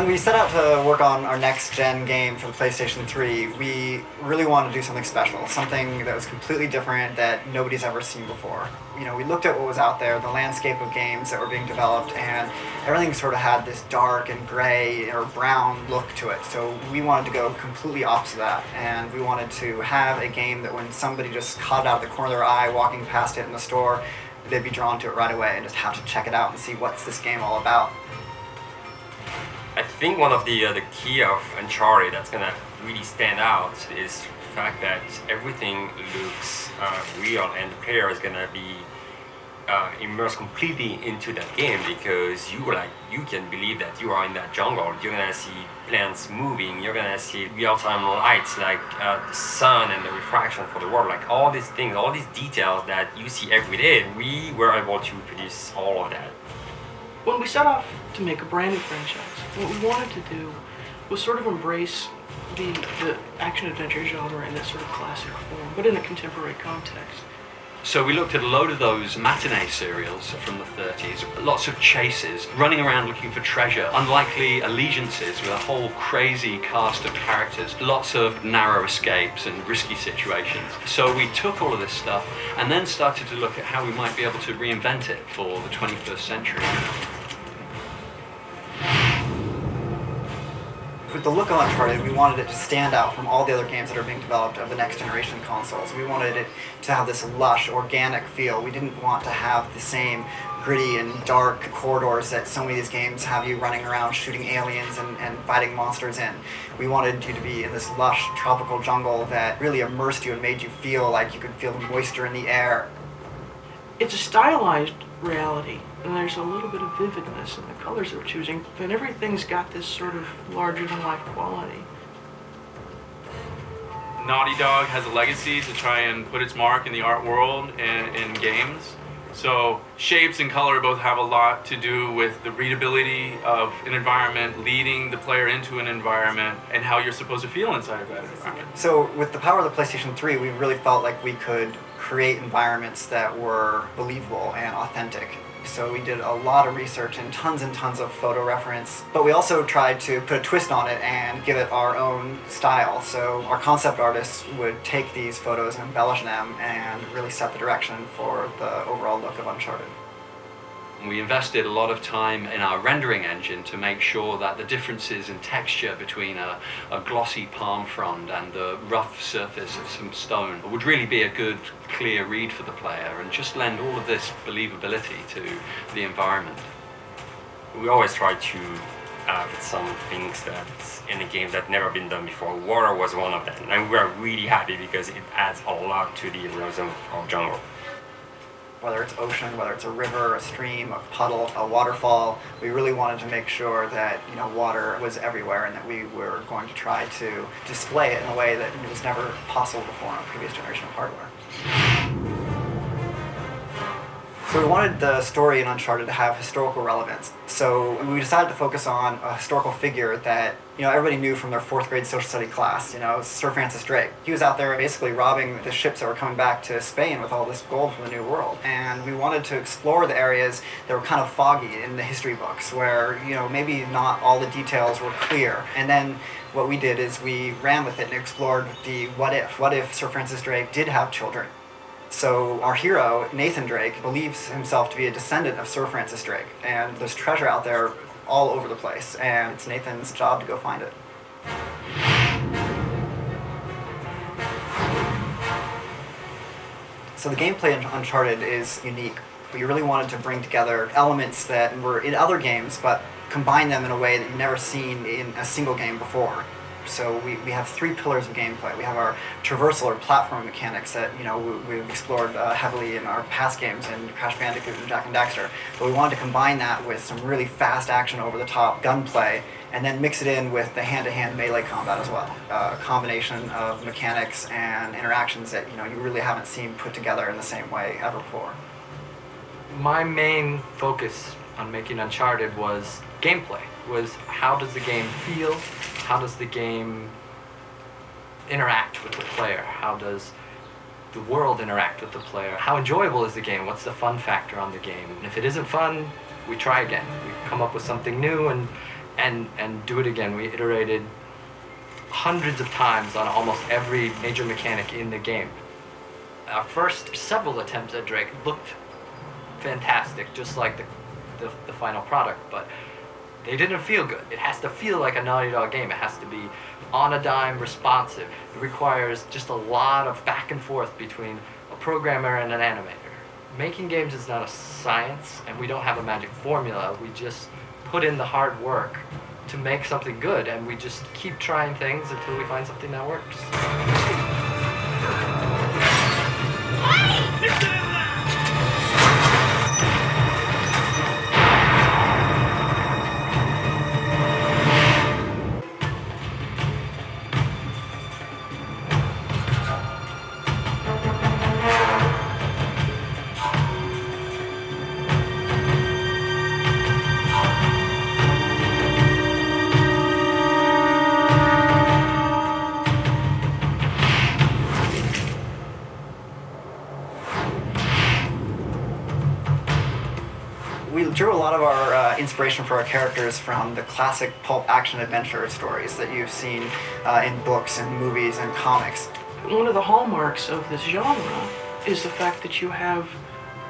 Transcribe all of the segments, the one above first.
When we set out to work on our next-gen game for the PlayStation 3, we really wanted to do something special, something that was completely different that nobody's ever seen before. You know, we looked at what was out there, the landscape of games that were being developed, and everything sort of had this dark and gray or brown look to it. So we wanted to go completely opposite that, and we wanted to have a game that when somebody just caught it out of the corner of their eye walking past it in the store, they'd be drawn to it right away and just have to check it out and see what's this game all about. I think one of the key of Uncharted that's gonna really stand out is the fact that everything looks real, and the player is gonna be immersed completely into that game, because you can believe that you are in that jungle. You're gonna see plants moving. You're gonna see real-time lights like the sun and the refraction for the world, like all these things, all these details that you see every day. We were able to produce all of that. When we set off to make a brand new franchise, what we wanted to do was sort of embrace the action-adventure genre in this sort of classic form, but in a contemporary context. So we looked at a load of those matinee serials from the 30s, lots of chases, running around looking for treasure, unlikely allegiances with a whole crazy cast of characters, lots of narrow escapes and risky situations. So we took all of this stuff and then started to look at how we might be able to reinvent it for the 21st century. With the look of Uncharted, we wanted it to stand out from all the other games that are being developed of the next generation consoles. We wanted it to have this lush, organic feel. We didn't want to have the same gritty and dark corridors that so many of these games have you running around shooting aliens and fighting monsters in. We wanted you to be in this lush, tropical jungle that really immersed you and made you feel like you could feel the moisture in the air. It's a stylized reality, and there's a little bit of vividness in the colors that we're choosing, and everything's got this sort of larger-than-life quality. Naughty Dog has a legacy to try and put its mark in the art world and in games. So shapes and color both have a lot to do with the readability of an environment, leading the player into an environment, and how you're supposed to feel inside of that environment. So with the power of the PlayStation 3, we really felt like we could create environments that were believable and authentic. So we did a lot of research and tons of photo reference, but we also tried to put a twist on it and give it our own style. So our concept artists would take these photos and embellish them and really set the direction for the overall look of Uncharted. We invested a lot of time in our rendering engine to make sure that the differences in texture between a glossy palm frond and the rough surface of some stone would really be a good, clear read for the player and just lend all of this believability to the environment. We always try to put some things that's in a game that never been done before. Water was one of them, and we are really happy because it adds a lot to the realism of jungle. Whether it's ocean, whether it's a river, a stream, a puddle, a waterfall, we really wanted to make sure that water was everywhere and that we were going to try to display it in a way that was never possible before on a previous generation of hardware. So we wanted the story in Uncharted to have historical relevance. So we decided to focus on a historical figure that everybody knew from their 4th grade social study class, Sir Francis Drake. He was out there basically robbing the ships that were coming back to Spain with all this gold from the New World. And we wanted to explore the areas that were kind of foggy in the history books where, maybe not all the details were clear. And then what we did is we ran with it and explored the what if. What if Sir Francis Drake did have children? So our hero, Nathan Drake, believes himself to be a descendant of Sir Francis Drake, and there's treasure out there all over the place, and it's Nathan's job to go find it. So the gameplay in Uncharted is unique. We really wanted to bring together elements that were in other games, but combine them in a way that you've never seen in a single game before. So we have 3 pillars of gameplay. We have our traversal or platform mechanics that we've explored heavily in our past games in Crash Bandicoot and Jak and Daxter. But we wanted to combine that with some really fast action, over-the-top gunplay, and then mix it in with the hand-to-hand melee combat as well. A combination of mechanics and interactions that you really haven't seen put together in the same way ever before. My main focus on making Uncharted was gameplay. Was how does the game feel? How does the game interact with the player? How does the world interact with the player? How enjoyable is the game? What's the fun factor on the game? And if it isn't fun, we try again. We come up with something new and and do it again. We iterated hundreds of times on almost every major mechanic in the game. Our first several attempts at Drake looked fantastic, just like the final product, but they didn't feel good. It has to feel like a Naughty Dog game. It has to be on a dime, responsive. It requires just a lot of back and forth between a programmer and an animator. Making games is not a science, and we don't have a magic formula. We just put in the hard work to make something good, and we just keep trying things until we find something that works. We drew a lot of our inspiration for our characters from the classic pulp action adventure stories that you've seen in books and movies and comics. One of the hallmarks of this genre is the fact that you have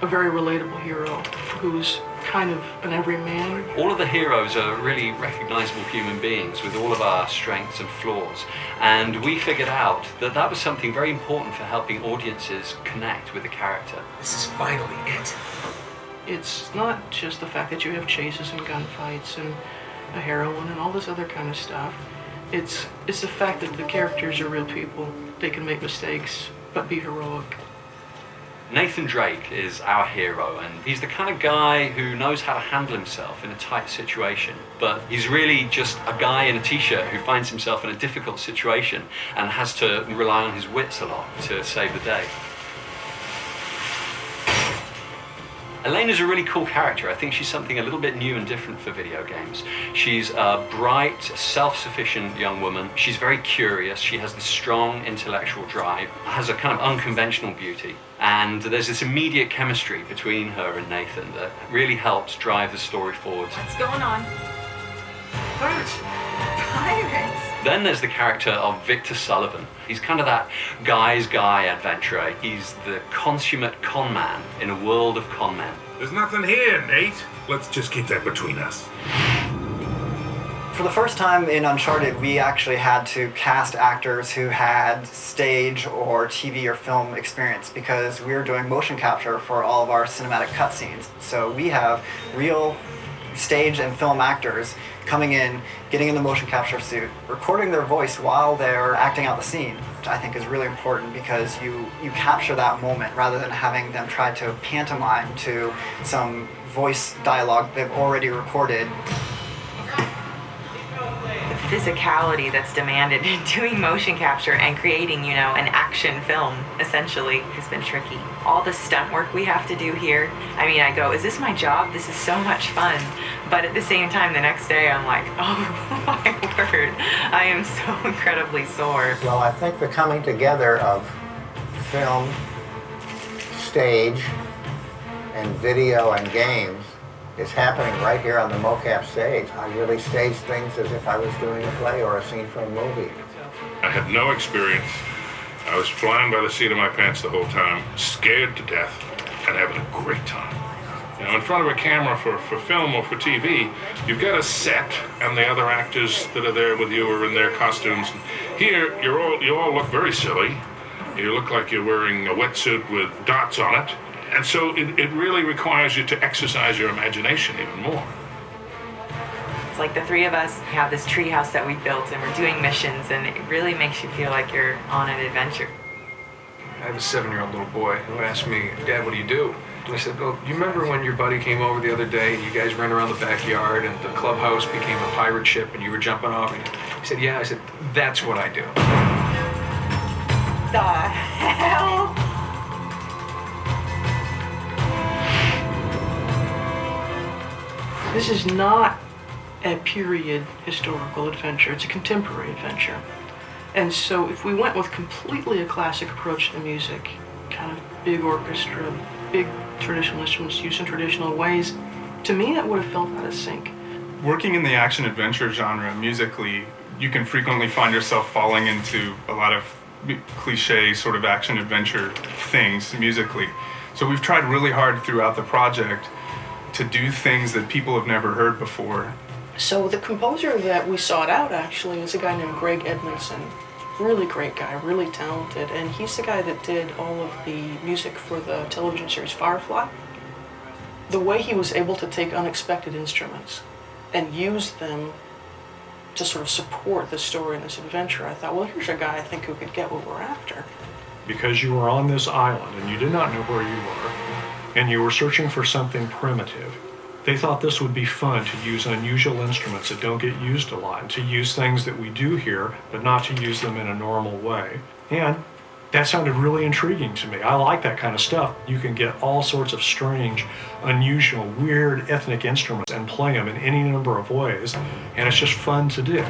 a very relatable hero who's kind of an everyman. All of the heroes are really recognizable human beings with all of our strengths and flaws. And we figured out that that was something very important for helping audiences connect with the character. This is finally it. It's not just the fact that you have chases and gunfights and a heroine and all this other kind of stuff. It's the fact that the characters are real people. They can make mistakes, but be heroic. Nathan Drake is our hero, and he's the kind of guy who knows how to handle himself in a tight situation. But he's really just a guy in a t-shirt who finds himself in a difficult situation and has to rely on his wits a lot to save the day. Elena's a really cool character. I think she's something a little bit new and different for video games. She's a bright, self-sufficient young woman. She's very curious. She has this strong intellectual drive, has a kind of unconventional beauty. And there's this immediate chemistry between her and Nathan that really helps drive the story forward. What's going on? Pirates. Pirates. Then there's the character of Victor Sullivan. He's kind of that guy's guy adventurer. He's the consummate con man in a world of con men. There's nothing here, Nate. Let's just keep that between us. For the first time in Uncharted, we actually had to cast actors who had stage or TV or film experience because we were doing motion capture for all of our cinematic cutscenes. So we have real stage and film actors coming in, getting in the motion capture suit, recording their voice while they're acting out the scene, which I think is really important because you capture that moment rather than having them try to pantomime to some voice dialogue they've already recorded. The physicality that's demanded in doing motion capture and creating, you know, an action film, essentially, has been tricky. All the stunt work we have to do here, I mean, I go, is this my job? This is so much fun. But at the same time, the next day, I'm like, oh my word, I am so incredibly sore. Well, I think the coming together of film, stage, and video and games is happening right here on the mocap stage. I really stage things as if I was doing a play or a scene from a movie. I had no experience. I was flying by the seat of my pants the whole time, scared to death, and having a great time. You know, in front of a camera for film or for TV, you've got a set, and the other actors that are there with you are in their costumes. Here, you all look very silly. You look like you're wearing a wetsuit with dots on it. And so it really requires you to exercise your imagination even more. It's like the three of us have this treehouse that we built and we're doing missions, and it really makes you feel like you're on an adventure. I have a 7-year-old little boy who asked me, Dad, what do you do? And I said, well, you remember when your buddy came over the other day and you guys ran around the backyard and the clubhouse became a pirate ship and you were jumping off? And he said, yeah. I said, that's what I do. The hell? This is not a period historical adventure, it's a contemporary adventure. And so if we went with completely a classic approach to music, kind of big orchestra, big traditional instruments used in traditional ways, to me that would have felt out of sync. Working in the action-adventure genre musically, you can frequently find yourself falling into a lot of cliche sort of action-adventure things musically. So we've tried really hard throughout the project to do things that people have never heard before. So the composer that we sought out actually is a guy named Greg Edmondson. Really great guy, really talented, and he's the guy that did all of the music for the television series Firefly. The way he was able to take unexpected instruments and use them to sort of support the story and this adventure, I thought, well, here's a guy I think who could get what we're after. Because you were on this island and you did not know where you were, and you were searching for something primitive, they thought this would be fun to use unusual instruments that don't get used a lot, and to use things that we do here, but not to use them in a normal way. And that sounded really intriguing to me. I like that kind of stuff. You can get all sorts of strange, unusual, weird ethnic instruments and play them in any number of ways, and it's just fun to do.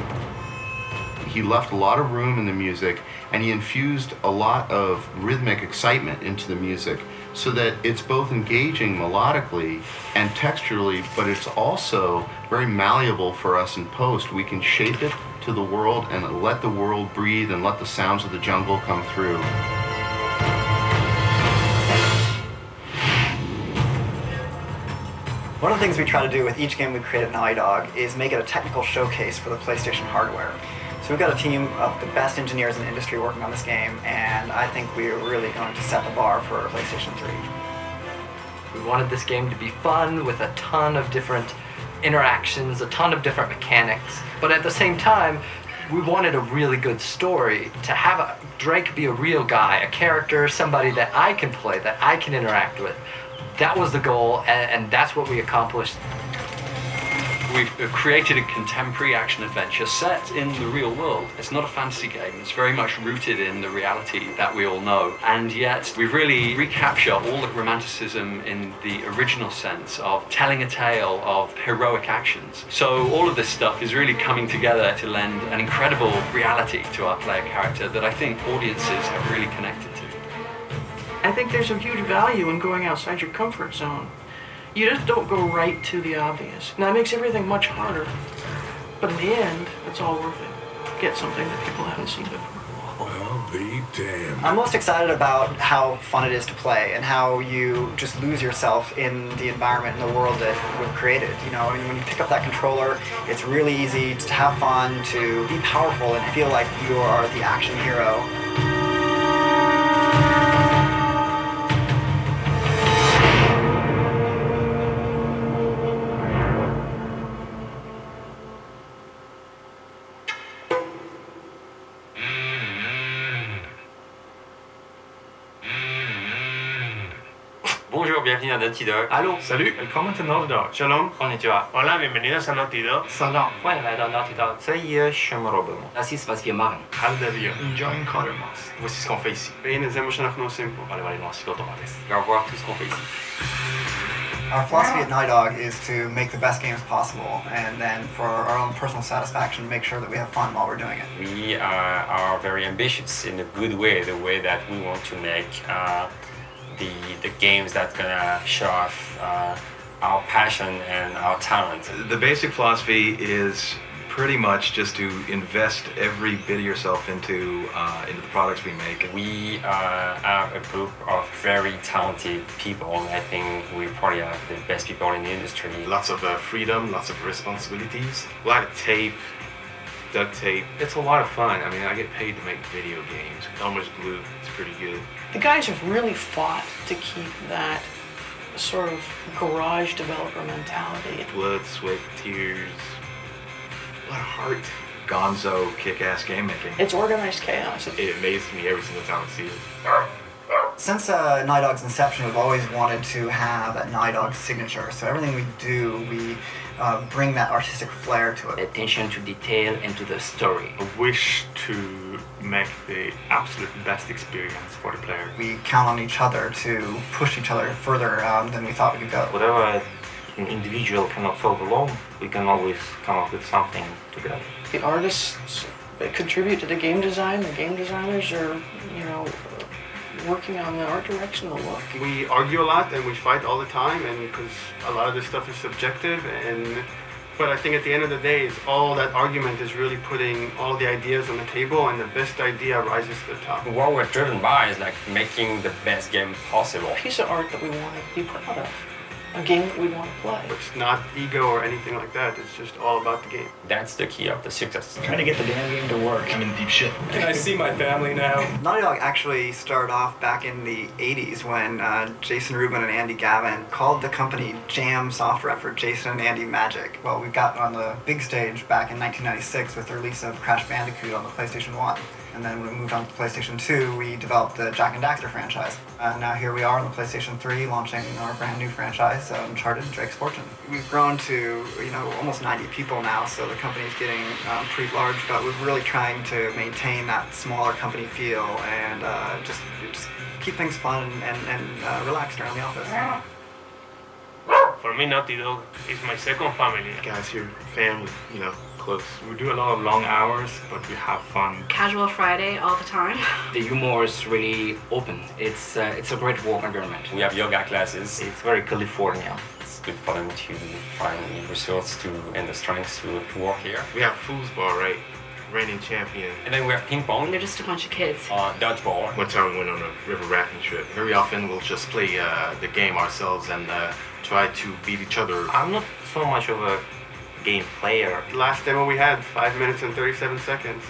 He left a lot of room in the music, and he infused a lot of rhythmic excitement into the music so that it's both engaging melodically and texturally, but it's also very malleable for us in post. We can shape it to the world and let the world breathe and let the sounds of the jungle come through. One of the things we try to do with each game we create at Naughty Dog is make it a technical showcase for the PlayStation hardware. So we've got a team of the best engineers in the industry working on this game, and I think we're really going to set the bar for PlayStation 3. We wanted this game to be fun with a ton of different interactions, a ton of different mechanics, but at the same time, we wanted a really good story, to have Drake be a real guy, a character, somebody that I can play, that I can interact with. That was the goal, and that's what we accomplished. We've created a contemporary action-adventure set in the real world. It's not a fantasy game. It's very much rooted in the reality that we all know. And yet, we really recapture all the romanticism in the original sense of telling a tale of heroic actions. So all of this stuff is really coming together to lend an incredible reality to our player character that I think audiences have really connected to. I think there's a huge value in going outside your comfort zone. You just don't go right to the obvious. Now, it makes everything much harder, but in the end, it's all worth it. Get something that people haven't seen before. I'll be damned. I'm most excited about how fun it is to play and how you just lose yourself in the environment and the world that we've created. You know, I mean, when you pick up that controller, it's really easy to have fun, to be powerful and feel like you are the action hero. Bonjour, bienvenue à Naughty Dog. Allô, Salut, willkommen to Naughty Dog. Shalom. Konnichiwa. Hola, bienvenidos a Naughty Dog. Salam. 欢迎来到 Naughty Dog. Це є, що ми робимо. Assiste was wir machen. Halleluja. Enjoying Colormas. Voici ce qu'on fait ici. והנה זה מה שאנחנו עושים פה. On va aller dans ce qu'on va voir tout ce qu'on fait ici. Our philosophy at Naughty Dog is to make the best games possible, and then for our own personal satisfaction, make sure that we have fun while we're doing it. We are very ambitious in a good way, the way that we want to make the games that's gonna show off our passion and our talent. The basic philosophy is pretty much just to invest every bit of yourself into the products we make. We are a group of very talented people. I think we probably are the best people in the industry. Lots of freedom, lots of responsibilities, a lot of tape, duct tape. It's a lot of fun. I mean, I get paid to make video games. Elmer's glue, it's pretty good. The guys have really fought to keep that sort of garage developer mentality. Blood, sweat, tears, a lot of heart. Gonzo, kick-ass game making. It's organized chaos. It amazes me every single time I see it. Since Naughty Dog's inception, we've always wanted to have that Naughty Dog signature. So everything we do, we bring that artistic flair to it. Attention to detail and to the story. A wish to make the absolute best experience for the player. We count on each other to push each other further than we thought we could go. Whatever an individual cannot solve alone, we can always come up with something together. The artists contribute to the game design. The game designers are, you know, working on the art direction, the look. We argue a lot and we fight all the time, and because a lot of this stuff is subjective, and But I think at the end of the day, all that argument is really putting all the ideas on the table, and the best idea rises to the top. What we're driven by is like making the best game possible. A piece of art that we want to be proud of. A game that we want to play. It's not ego or anything like that. It's just all about the game. That's the key of the success. Trying to get the damn game to work. I'm in deep shit. Can I see my family now? Naughty Dog actually started off back in the 80s when Jason Rubin and Andy Gavin called the company Jam Software for Jason and Andy Magic. Well, we got on the big stage back in 1996 with the release of Crash Bandicoot on the PlayStation 1. And then when we moved on to PlayStation 2, we developed the Jak and Daxter franchise. Now here we are on the PlayStation 3, launching our brand new franchise, Uncharted, Drake's Fortune. We've grown to, almost 90 people now, so the company's getting pretty large, but we're really trying to maintain that smaller company feel and just keep things fun and relaxed around the office. For me, Naughty Dog is my second family. Guys here, family, close. We do a lot of long hours, but we have fun. Casual Friday all the time. The humor is really open. It's a great work environment. We have yoga classes. It's very California. It's good for them to find resources and the strengths to work here. We have foosball, right? Reigning champion. And then we have ping pong. They're just a bunch of kids. Dodgeball. One time we went on a river rafting trip. Very often we'll just play the game ourselves and try to beat each other. I'm not so much of a game player. The last demo we had, 5 minutes and 37 seconds.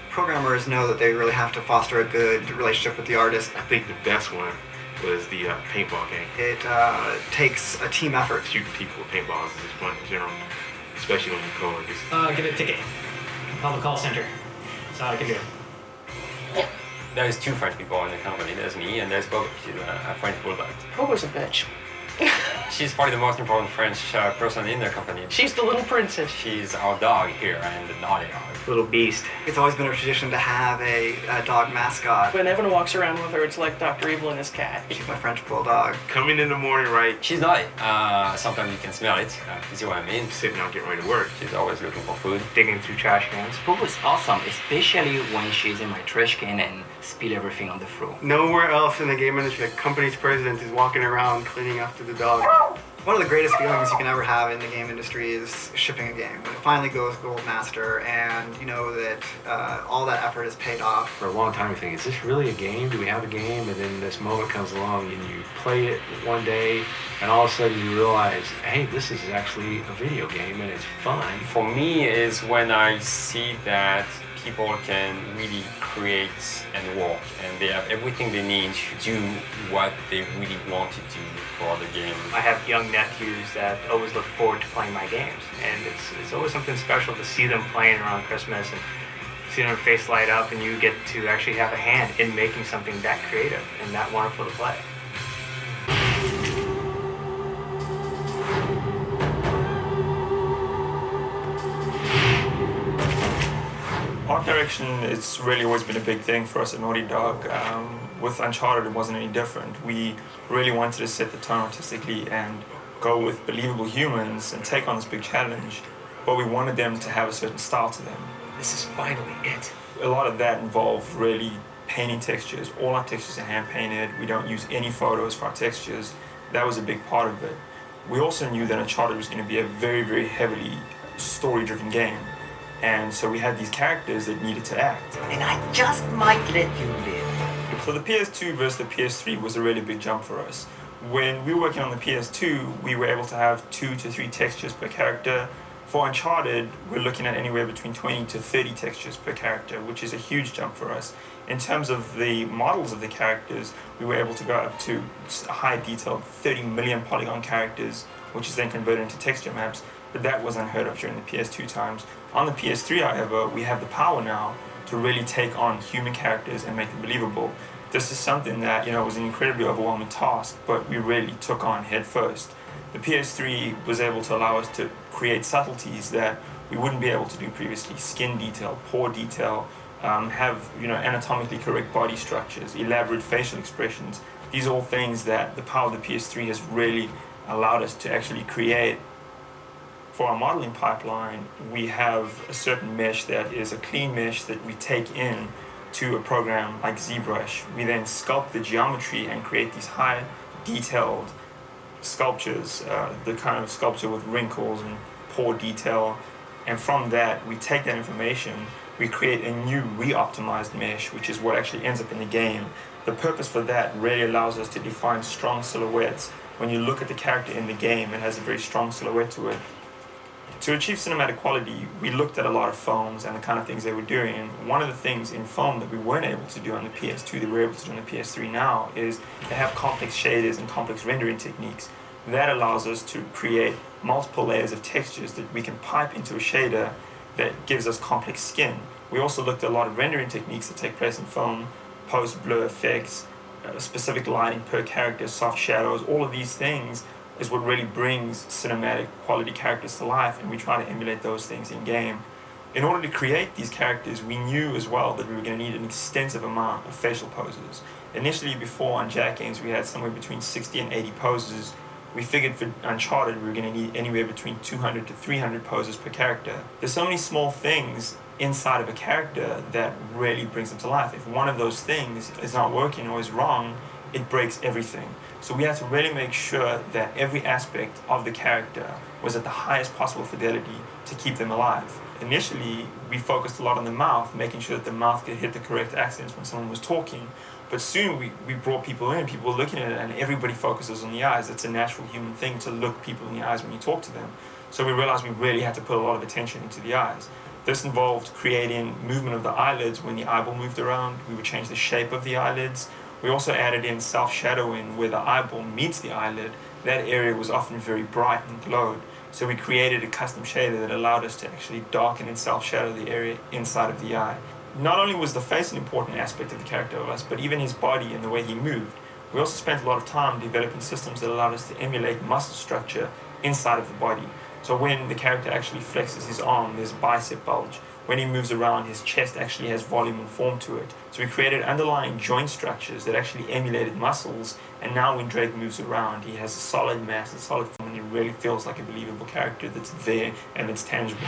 Programmers know that they really have to foster a good relationship with the artist. I think the best one was the paintball game. It takes a team effort. Shooting people with paintballs is fun in general, especially when you're coworkers. Get a ticket. Call the call center. That's all I can do. There's two French people in the company. There's me and there's Boba. She's a French bulldog. Boba's a bitch. She's probably the most important French person in the company. She's the little princess. She's our dog here and the Naughty Dog. Little beast. It's always been a tradition to have a dog mascot. When Evan walks around with her, it's like Dr. Evil and his cat. She's my French bulldog. Coming in the morning, right? She's naughty. Sometimes you can smell it. You see what I mean? Sitting down, getting ready to work. She's always looking for food. Digging through trash cans. Boba is awesome, especially when she's in my trash can and spill everything on the floor. Nowhere else in the game industry, a company's president is walking around cleaning after the dog. One of the greatest feelings you can ever have in the game industry is shipping a game. When it finally goes Gold Master and you know that all that effort is paid off. For a long time you think, is this really a game? Do we have a game? And then this moment comes along and you play it one day and all of a sudden you realize, hey, this is actually a video game and it's fun. For me is when I see that people can really create and work and they have everything they need to do what they really want to do for the game. I have young nephews that always look forward to playing my games, and it's always something special to see them playing around Christmas and see their face light up, and you get to actually have a hand in making something that creative and that wonderful to play. Art direction, it's really always been a big thing for us at Naughty Dog. With Uncharted, it wasn't any different. We really wanted to set the tone artistically and go with believable humans and take on this big challenge, but we wanted them to have a certain style to them. This is finally it. A lot of that involved really painting textures. All our textures are hand-painted. We don't use any photos for our textures. That was a big part of it. We also knew that Uncharted was going to be a very, very heavily story-driven game. And so we had these characters that needed to act. And I just might let you live. So the PS2 versus the PS3 was a really big jump for us. When we were working on the PS2, we were able to have 2 to 3 textures per character. For Uncharted, we're looking at anywhere between 20 to 30 textures per character, which is a huge jump for us. In terms of the models of the characters, we were able to go up to a high detailed 30 million polygon characters, which is then converted into texture maps, but that was unheard of during the PS2 times. On the PS3, however, we have the power now to really take on human characters and make them believable. This is something that, was an incredibly overwhelming task, but we really took on head first. The PS3 was able to allow us to create subtleties that we wouldn't be able to do previously. Skin detail, pore detail, have anatomically correct body structures, elaborate facial expressions. These are all things that the power of the PS3 has really allowed us to actually create. For our modeling pipeline, we have a certain mesh that is a clean mesh that we take in to a program like ZBrush. We then sculpt the geometry and create these high detailed sculptures, the kind of sculpture with wrinkles and poor detail. And from that, we take that information, we create a new re-optimized mesh, which is what actually ends up in the game. The purpose for that really allows us to define strong silhouettes. When you look at the character in the game, it has a very strong silhouette to it. To achieve cinematic quality, we looked at a lot of phones and the kind of things they were doing. And one of the things in phone that we weren't able to do on the PS2 that we're able to do on the PS3 now is they have complex shaders and complex rendering techniques. That allows us to create multiple layers of textures that we can pipe into a shader that gives us complex skin. We also looked at a lot of rendering techniques that take place in phone, post-blur effects, specific lighting per character, soft shadows, all of these things is what really brings cinematic quality characters to life, and we try to emulate those things in game. In order to create these characters, we knew as well that we were going to need an extensive amount of facial poses. Initially, before on Jack games, we had somewhere between 60 and 80 poses. We figured for Uncharted we were going to need anywhere between 200 to 300 poses per character. There's so many small things inside of a character that really brings them to life. If one of those things is not working or is wrong, it breaks everything. So we had to really make sure that every aspect of the character was at the highest possible fidelity to keep them alive. Initially, we focused a lot on the mouth, making sure that the mouth could hit the correct accents when someone was talking. But soon we brought people in, people were looking at it, and everybody focuses on the eyes. It's a natural human thing to look people in the eyes when you talk to them. So we realized we really had to put a lot of attention into the eyes. This involved creating movement of the eyelids when the eyeball moved around. We would change the shape of the eyelids. We also added in self-shadowing where the eyeball meets the eyelid. That area was often very bright and glowed. So we created a custom shader that allowed us to actually darken and self-shadow the area inside of the eye. Not only was the face an important aspect of the character of us, but even his body and the way he moved. We also spent a lot of time developing systems that allowed us to emulate muscle structure inside of the body. So when the character actually flexes his arm, there's bicep bulge. When he moves around, his chest actually has volume and form to it. So we created underlying joint structures that actually emulated muscles, and now when Drake moves around, he has a solid mass, a solid form, and he really feels like a believable character that's there and that's tangible.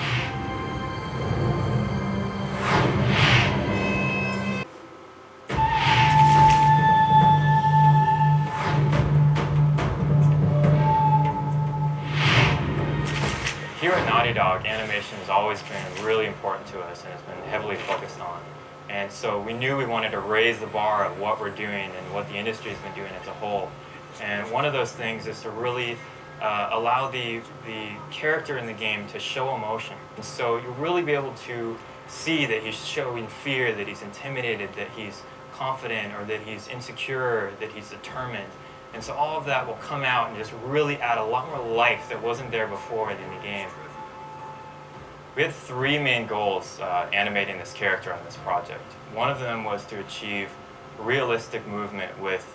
Here at Naughty Dog, animation has always been really important to us and has been heavily focused on. And so we knew we wanted to raise the bar of what we're doing and what the industry has been doing as a whole. And one of those things is to really allow the character in the game to show emotion. And so you'll really be able to see that he's showing fear, that he's intimidated, that he's confident, or that he's insecure, that he's determined. And so all of that will come out and just really add a lot more life that wasn't there before in the game. We had three main goals animating this character on this project. One of them was to achieve realistic movement with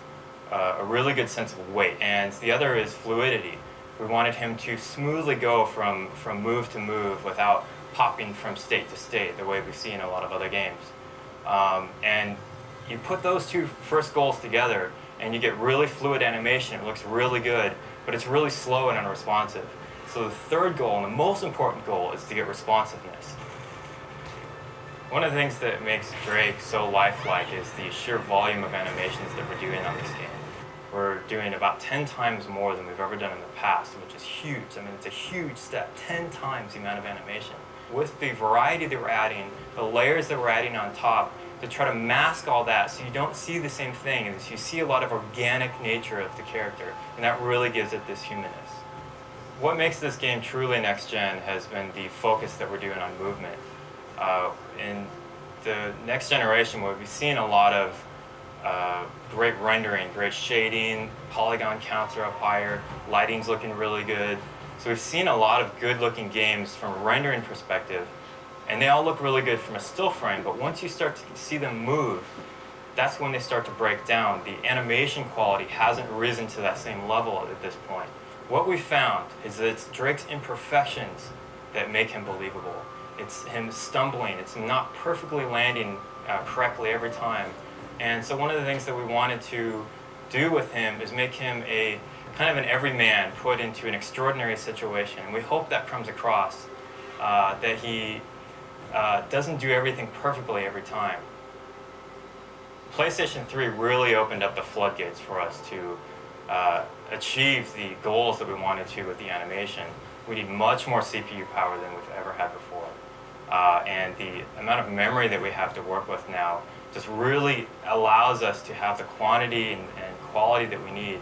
a really good sense of weight, and the other is fluidity. We wanted him to smoothly go from move to move without popping from state to state the way we see in a lot of other games. And you put those two first goals together and you get really fluid animation. It looks really good, but it's really slow and unresponsive. So the third goal, and the most important goal, is to get responsiveness. One of the things that makes Drake so lifelike is the sheer volume of animations that we're doing on this game. We're doing about 10 times more than we've ever done in the past, which is huge. I mean, it's a huge step, 10 times the amount of animation. With the variety that we're adding, the layers that we're adding on top, to try to mask all that so you don't see the same thing, and you see a lot of organic nature of the character, and that really gives it this humanness. What makes this game truly next-gen has been the focus that we're doing on movement. In the next generation, we've seen a lot of great rendering, great shading, polygon counts are up higher, lighting's looking really good. So we've seen a lot of good-looking games from a rendering perspective, and they all look really good from a still frame, but once you start to see them move, that's when they start to break down. The animation quality hasn't risen to that same level at this point. What we found is that it's Drake's imperfections that make him believable. It's him stumbling, it's not perfectly landing correctly every time. And so one of the things that we wanted to do with him is make him a kind of an everyman put into an extraordinary situation. And we hope that comes across, that he doesn't do everything perfectly every time. PlayStation 3 really opened up the floodgates for us to achieve the goals that we wanted to with the animation. we need much more CPU power than we've ever had before. And the amount of memory that we have to work with now just really allows us to have the quantity and quality that we need,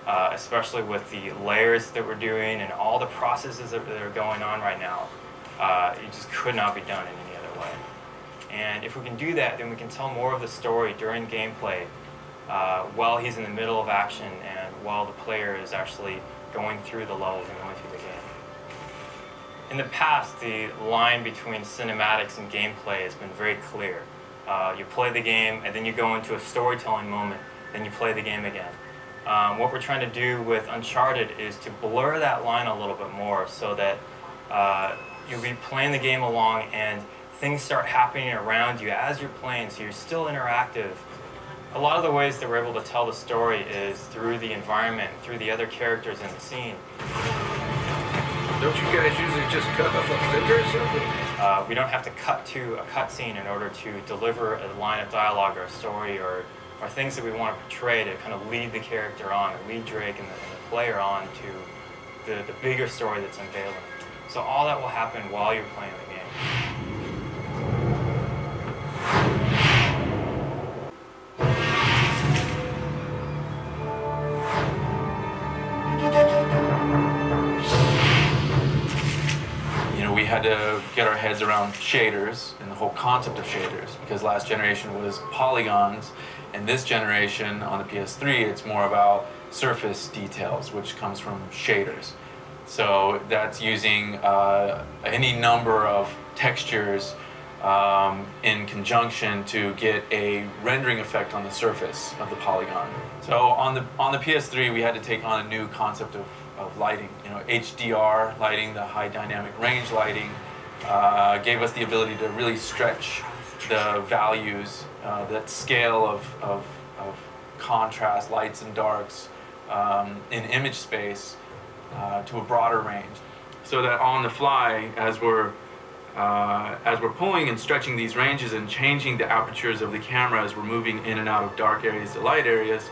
especially with the layers that we're doing and all the processes that are going on right now. It just could not be done in any other way. And if we can do that, then we can tell more of the story during gameplay while he's in the middle of action and while the player is actually going through the levels and going through the game. In the past, the line between cinematics and gameplay has been very clear. You play the game, and then you go into a storytelling moment, then you play the game again. What we're trying to do with Uncharted is to blur that line a little bit more so that you'll be playing the game along and things start happening around you as you're playing, so you're still interactive. A lot of the ways that we're able to tell the story is through the environment, through the other characters in the scene. Don't you guys usually just cut off a finger or something? We don't have to cut to a cutscene in order to deliver a line of dialogue or a story or things that we want to portray to kind of lead the character on, or lead Drake and the player on to the bigger story that's unveiling. So all that will happen while you're playing the game. We had to get our heads around shaders and the whole concept of shaders, because last generation was polygons, and this generation on the PS3 it's more about surface details, which comes from shaders. So that's using any number of textures in conjunction to get a rendering effect on the surface of the polygon. So on the PS3 we had to take on a new concept of lighting. HDR lighting, the high dynamic range lighting, gave us the ability to really stretch the values, that scale of contrast, lights and darks in image space to a broader range. So that on the fly, as we're pulling and stretching these ranges and changing the apertures of the camera as we're moving in and out of dark areas to light areas,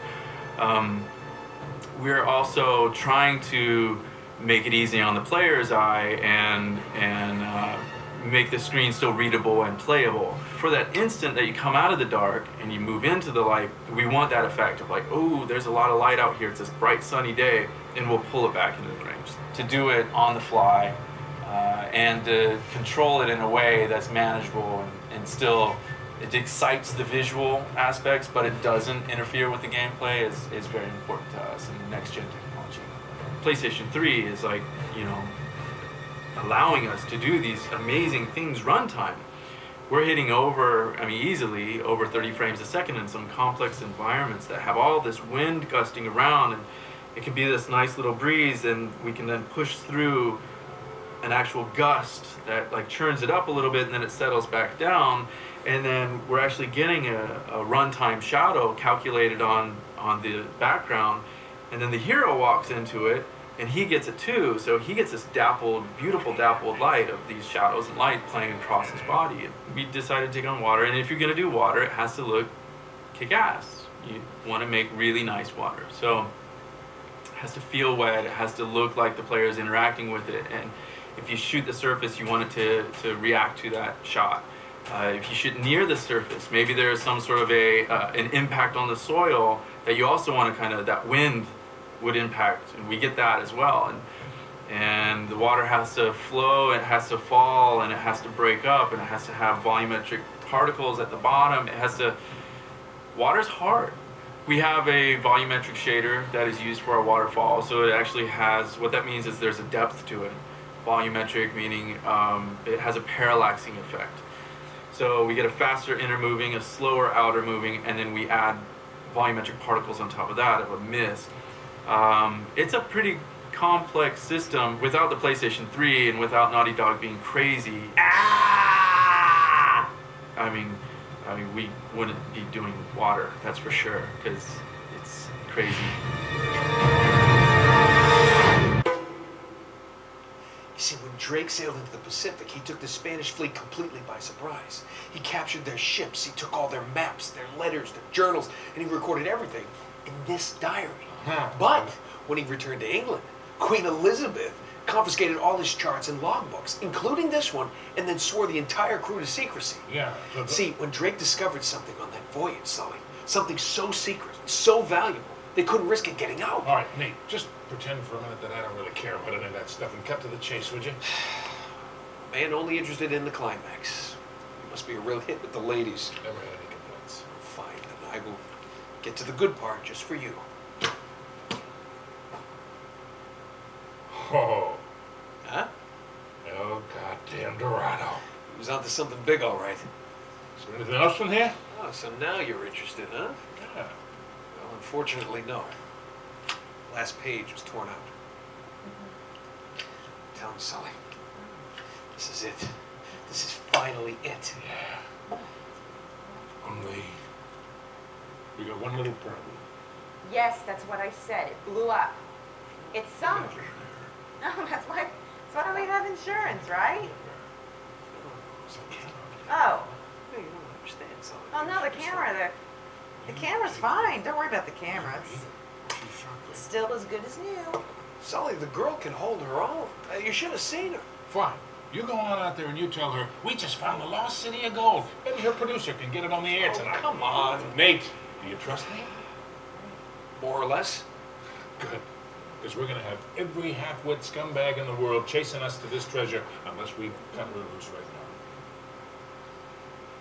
we're also trying to make it easy on the player's eye and make the screen still readable and playable. For that instant that you come out of the dark and you move into the light, we want that effect of like, oh, there's a lot of light out here, it's this bright sunny day, and we'll pull it back into the range. To do it on the fly and to control it in a way that's manageable and still it excites the visual aspects, but it doesn't interfere with the gameplay is very important to us in next-gen technology. PlayStation 3 is like, allowing us to do these amazing things runtime. We're hitting easily over 30 frames a second in some complex environments that have all this wind gusting around, and it can be this nice little breeze, and we can then push through an actual gust that like churns it up a little bit and then it settles back down. And then we're actually getting a runtime shadow calculated on the background, and then the hero walks into it, and he gets it too. So he gets this beautiful dappled light of these shadows and light playing across his body. And we decided to take on water, and if you're gonna do water, it has to look kick-ass. You want to make really nice water. So it has to feel wet, it has to look like the player is interacting with it, and if you shoot the surface, you want it to react to that shot. If you shoot near the surface, maybe there is some sort of an impact on the soil that you also want to that wind would impact, and we get that as well. And the water has to flow, it has to fall, and it has to break up, and it has to have volumetric particles at the bottom. Water's hard. We have a volumetric shader that is used for our waterfall, so it actually has, what that means is there's a depth to it. Volumetric meaning it has a parallaxing effect. So we get a faster inner moving, a slower outer moving, and then we add volumetric particles on top of that of a mist. It's a pretty complex system without the PlayStation 3 and without Naughty Dog being crazy. We wouldn't be doing water, that's for sure, because it's crazy. You see, when Drake sailed into the Pacific, he took the Spanish fleet completely by surprise. He captured their ships, he took all their maps, their letters, their journals, and he recorded everything in this diary. But when he returned to England, Queen Elizabeth confiscated all his charts and logbooks, including this one, and then swore the entire crew to secrecy. Yeah. See, when Drake discovered something on that voyage, Sully, something so secret, so valuable, they couldn't risk it getting out. All right, Nate, just pretend for a minute that I don't really care about any of that stuff and cut to the chase, would you? Man only interested in the climax. You must be a real hit with the ladies. Never had any complaints. Fine, then I will get to the good part just for you. Oh. Huh? Oh, goddamn Dorado. He was onto something big, all right. Is there anything else in here? Oh, so now you're interested, huh? Yeah. Well, unfortunately, no. Last page was torn out. Tell him, Sully. This is it. This is finally it. Yeah. Only we got one little problem. Yes, that's what I said. It blew up. It sunk. No, that's why we have insurance, right? Oh. No, you don't understand, Sully. Oh no, the camera's fine. Don't worry about the camera. It's still as good as new. Sully, the girl can hold her own. You should have seen her. Fine. You go on out there and you tell her, we just found the lost city of gold. Maybe her producer can get it on the air tonight. Come on. Nate, do you trust me? More or less. Good. Because we're going to have every half-wit scumbag in the world chasing us to this treasure unless we cut her loose right now.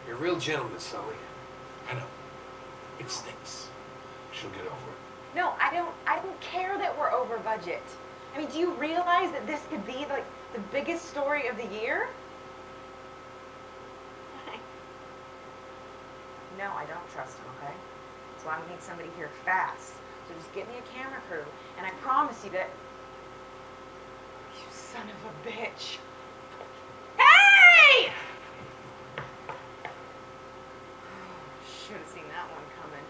You're a real gentleman, Sully. I know. It stinks. She'll get over it. No, I don't care that we're over budget. I mean, do you realize that this could be like the biggest story of the year? No, I don't trust him, okay? So I need somebody here fast. So just get me a camera crew, and I promise you that... You son of a bitch. Hey! Should have seen that one coming.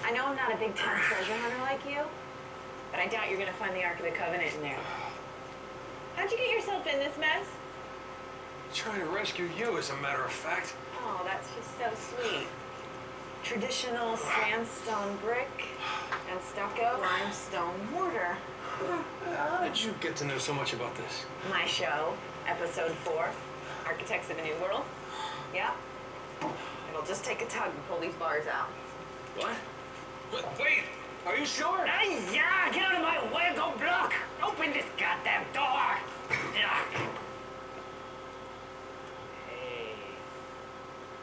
I know I'm not a big time treasure hunter like you, but I doubt you're gonna find the Ark of the Covenant in there. How'd you get yourself in this mess? Trying to rescue you, as a matter of fact. Oh, that's just so sweet. Traditional sandstone brick and stucco limestone mortar. How did you get to know so much about this? My show, episode 4, Architects of a New World. Yeah. It'll just take a tug to pull these bars out. What? Wait, are you sure? Hey, yeah, get out of my way, go block! Open this goddamn door! Yeah. Hey.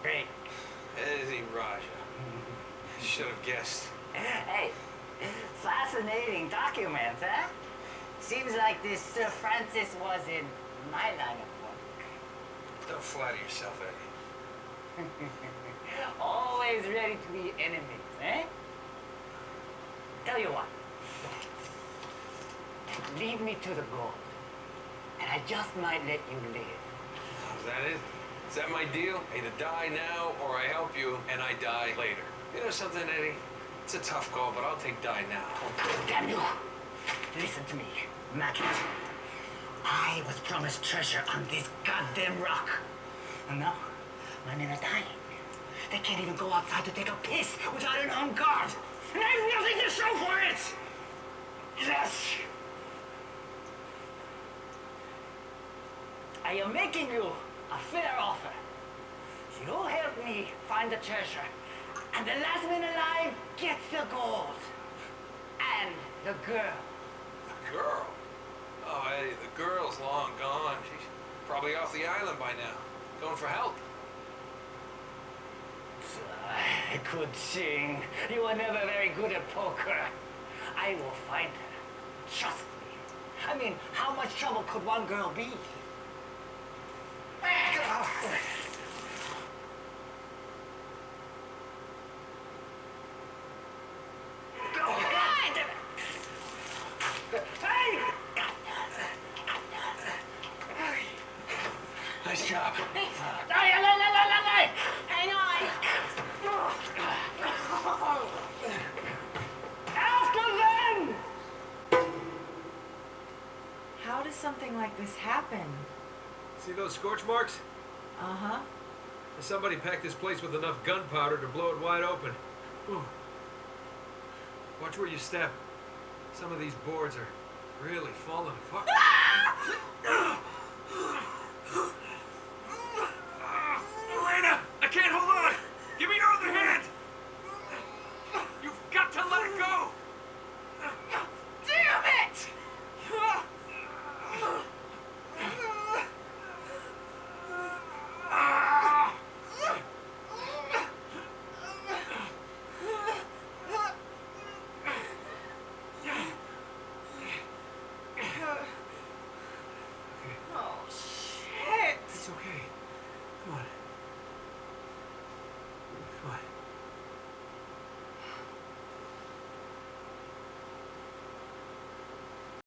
Great. Eddie Raja. Should have guessed. Hey, fascinating documents, huh? Seems like this Sir Francis was in my line of work. Don't flatter yourself, Eddie. Always ready to be enemies, eh? Tell you what. Lead me to the gold, and I just might let you live. Is that it? Is that my deal? Either die now, or I help you, and I die later. You know something, Eddie? It's a tough call, but I'll take die now. Damn you! Listen to me, Maggot. I was promised treasure on this goddamn rock. And now, my men are dying. They can't even go outside to take a piss without an armed guard. And I have nothing to show for it! Yes! I am making you a fair offer. You help me find the treasure, and the last man alive gets the gold. And the girl. The girl? Oh, Eddie, the girl's long gone. She's probably off the island by now. Going for help. I could sing. You were never very good at poker. I will find her. Trust me. I mean, how much trouble could one girl be? Nice job. Hang on. After them! How does something like this happen? See those scorch marks? Uh-huh. Somebody packed this place with enough gunpowder to blow it wide open. Whew. Watch where you step. Some of these boards are really falling apart.